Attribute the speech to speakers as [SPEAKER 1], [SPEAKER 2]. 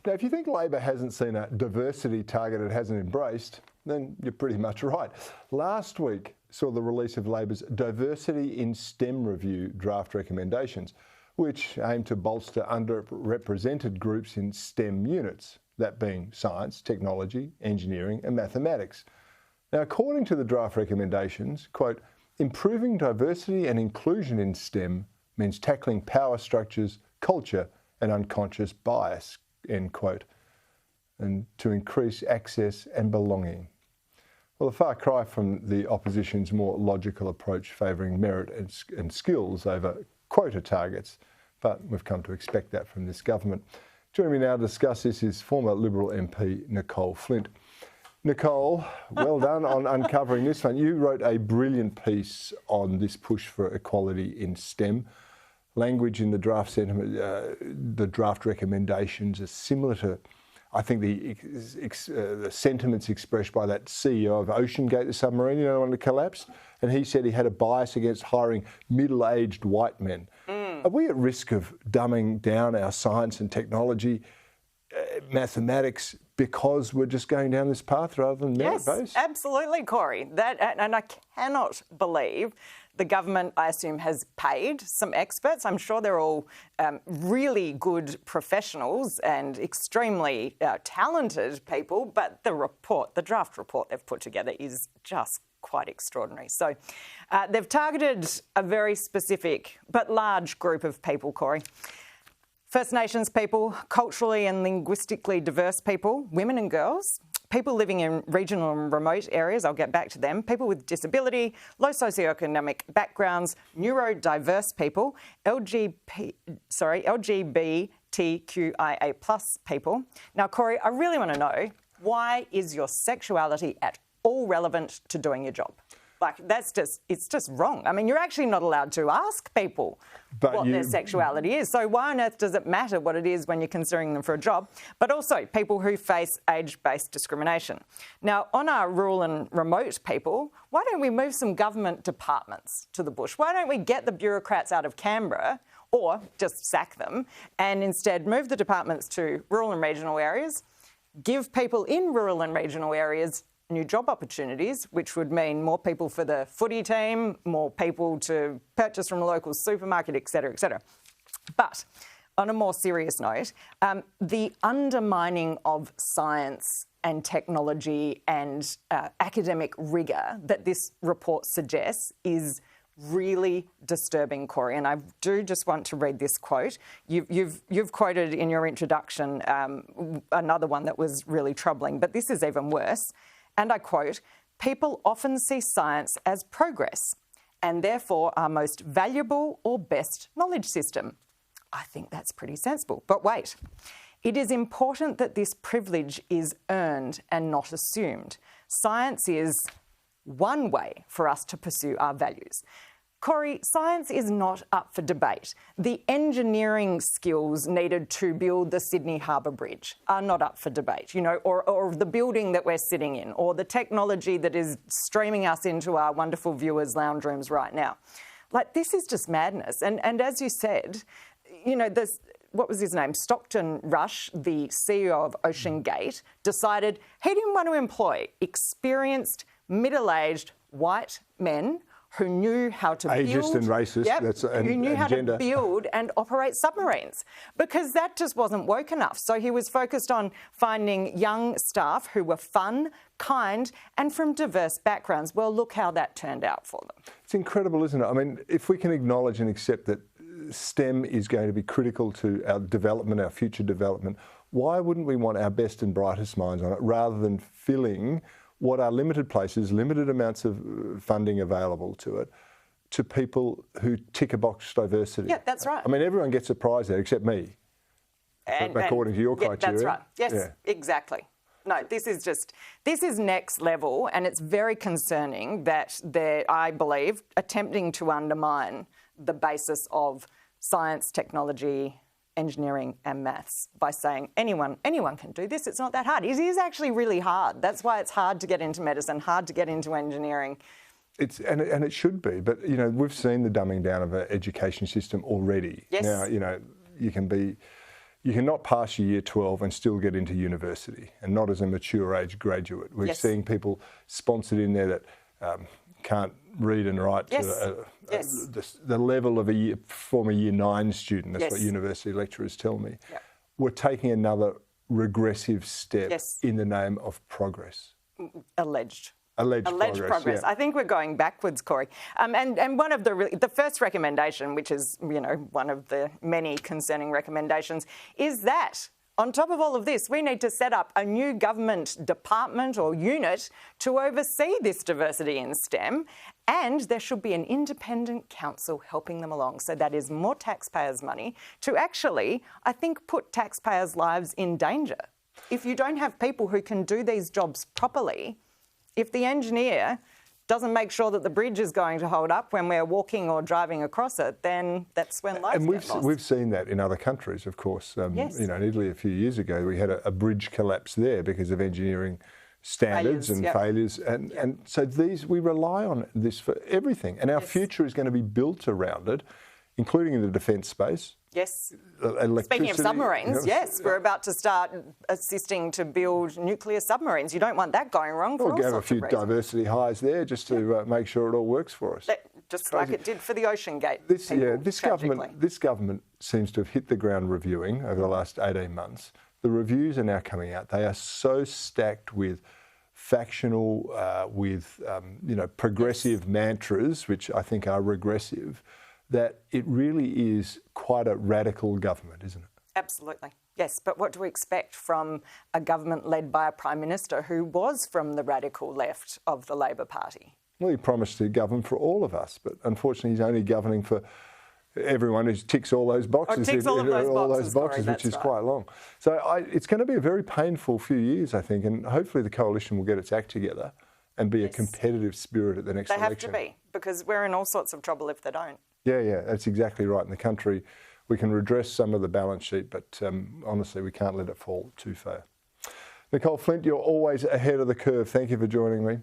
[SPEAKER 1] Now, if you think Labor hasn't seen a diversity target it hasn't embraced, then you're pretty much right. Last week saw the release of Labor's Diversity in STEM Review draft recommendations, which aim to bolster underrepresented groups in STEM units, that being science, technology, engineering and mathematics. Now, according to the draft recommendations, quote, improving diversity and inclusion in STEM means tackling power structures, culture and unconscious bias, end quote, and to increase access and belonging. Well, a far cry from the opposition's more logical approach favouring merit and skills over quota targets, but we've come to expect that from this government. Joining me now to discuss this is former Liberal MP Nicole Flint. Nicole, well done on uncovering this one. You wrote a brilliant piece on this push for equality in STEM. Language in the draft sentiment, the draft recommendations are similar to, I think, the sentiments expressed by that CEO of OceanGate, the submarine, you know, when it collapsed. And he said he had a bias against hiring middle-aged white men. Are we at risk of dumbing down our science and technology, mathematics, because we're just going down this path rather than merit-based?
[SPEAKER 2] Yes, absolutely, Corey. And I cannot believe the government, I assume, has paid some experts. I'm sure they're all really good professionals and extremely talented people, but the draft report they've put together is just quite extraordinary. So they've targeted a very specific but large group of people, Corey. First Nations people, culturally and linguistically diverse people, women and girls, people living in regional and remote areas, I'll get back to them, people with disability, low socioeconomic backgrounds, neurodiverse people, LGBTQIA+ people. Now, Corey, I really want to know, why is your sexuality at all relevant to doing your job? Like, it's just wrong. I mean, you're actually not allowed to ask people what their sexuality is. So why on earth does it matter what it is when you're considering them for a job? But also people who face age-based discrimination. Now, on our rural and remote people, why don't we move some government departments to the bush? Why don't we get the bureaucrats out of Canberra, or just sack them, and instead move the departments to rural and regional areas, give people in rural and regional areas new job opportunities, which would mean more people for the footy team, more people to purchase from a local supermarket, et cetera, et cetera. But on a more serious note, the undermining of science and technology and academic rigour that this report suggests is really disturbing, Corey. And I do just want to read this quote. You've quoted in your introduction another one that was really troubling, but this is even worse. And I quote, people often see science as progress and therefore our most valuable or best knowledge system. I think that's pretty sensible. But wait, it is important that this privilege is earned and not assumed. Science is one way for us to pursue our values. Corey, science is not up for debate. The engineering skills needed to build the Sydney Harbour Bridge are not up for debate, you know, or the building that we're sitting in, or the technology that is streaming us into our wonderful viewers' lounge rooms right now. Like, this is just madness. And as you said, you know, what was his name? Stockton Rush, the CEO of OceanGate, decided he didn't want to employ experienced, middle-aged white men who knew how to build... Ageist and racist. Who knew how to build and operate submarines, because that just wasn't woke enough. So he was focused on finding young staff who were fun, kind and from diverse backgrounds. Well, look how that turned out for them.
[SPEAKER 1] It's incredible, isn't it? I mean, if we can acknowledge and accept that STEM is going to be critical to our development, our future development, why wouldn't we want our best and brightest minds on it rather than filling what are limited places, limited amounts of funding available to it, to people who tick a box diversity?
[SPEAKER 2] Yeah, that's right.
[SPEAKER 1] I mean, everyone gets a prize there except me, according to your criteria.
[SPEAKER 2] That's right. Yes, exactly. No, this is next level, and it's very concerning that they're, I believe, attempting to undermine the basis of science, technology, engineering and maths by saying anyone can do this. It's not that hard. It is actually really hard. That's why it's hard to get into medicine, hard to get into engineering.
[SPEAKER 1] And it should be, but you know, we've seen the dumbing down of our education system already.
[SPEAKER 2] Yes.
[SPEAKER 1] Now, you know, you can be you cannot pass your year 12 and still get into university, and not as a mature age graduate. We're
[SPEAKER 2] Yes.
[SPEAKER 1] seeing people sponsored in there that can't read and write
[SPEAKER 2] Yes.
[SPEAKER 1] to
[SPEAKER 2] Yes.
[SPEAKER 1] the level of a former year 9 student. That's
[SPEAKER 2] Yes.
[SPEAKER 1] what university lecturers tell me.
[SPEAKER 2] Yep.
[SPEAKER 1] We're taking another regressive step
[SPEAKER 2] Yes.
[SPEAKER 1] in the name of progress.
[SPEAKER 2] Alleged.
[SPEAKER 1] Alleged progress.
[SPEAKER 2] Yeah. I think we're going backwards, Corey. And one of the first recommendation, which is one of the many concerning recommendations, is that on top of all of this, we need to set up a new government department or unit to oversee this diversity in STEM, and there should be an independent council helping them along. So that is more taxpayers' money to actually, I think, put taxpayers' lives in danger. If you don't have people who can do these jobs properly, if the engineer doesn't make sure that the bridge is going to hold up when we're walking or driving across it, then that's when lives
[SPEAKER 1] And
[SPEAKER 2] get lost.
[SPEAKER 1] we've seen that in other countries, of course.
[SPEAKER 2] Yes.
[SPEAKER 1] In Italy a few years ago, we had a bridge collapse there because of engineering standards
[SPEAKER 2] Failures,
[SPEAKER 1] and
[SPEAKER 2] yep.
[SPEAKER 1] failures. And so we rely on this for everything. And our future is going to be built around it, including in the defence space.
[SPEAKER 2] Yes.
[SPEAKER 1] Electricity.
[SPEAKER 2] Speaking of submarines, yes, we're about to start assisting to build nuclear submarines. You don't want that going wrong for
[SPEAKER 1] We'll
[SPEAKER 2] all
[SPEAKER 1] have a
[SPEAKER 2] sorts
[SPEAKER 1] few
[SPEAKER 2] of reasons.
[SPEAKER 1] diversity hires there just to make sure it all works for us.
[SPEAKER 2] Just like it did for the Ocean Gate.
[SPEAKER 1] This
[SPEAKER 2] tragically.
[SPEAKER 1] government seems to have hit the ground reviewing over the last 18 months. The reviews are now coming out. They are so stacked with factional, progressive mantras, which I think are regressive, that it really is quite a radical government, isn't it?
[SPEAKER 2] Absolutely. Yes, but what do we expect from a government led by a Prime Minister who was from the radical left of the Labor Party?
[SPEAKER 1] Well, he promised to govern for all of us, but unfortunately he's only governing for everyone who ticks all those boxes.
[SPEAKER 2] Ticks all of those boxes, Corey,
[SPEAKER 1] which is
[SPEAKER 2] that's
[SPEAKER 1] quite long. So it's going to be a very painful few years, I think, and hopefully the coalition will get its act together and be a competitive spirit at the next election.
[SPEAKER 2] They have to be, because we're in all sorts of trouble if they don't.
[SPEAKER 1] Yeah, that's exactly right. In the country, we can redress some of the balance sheet, but honestly, we can't let it fall too far. Nicole Flint, you're always ahead of the curve. Thank you for joining me.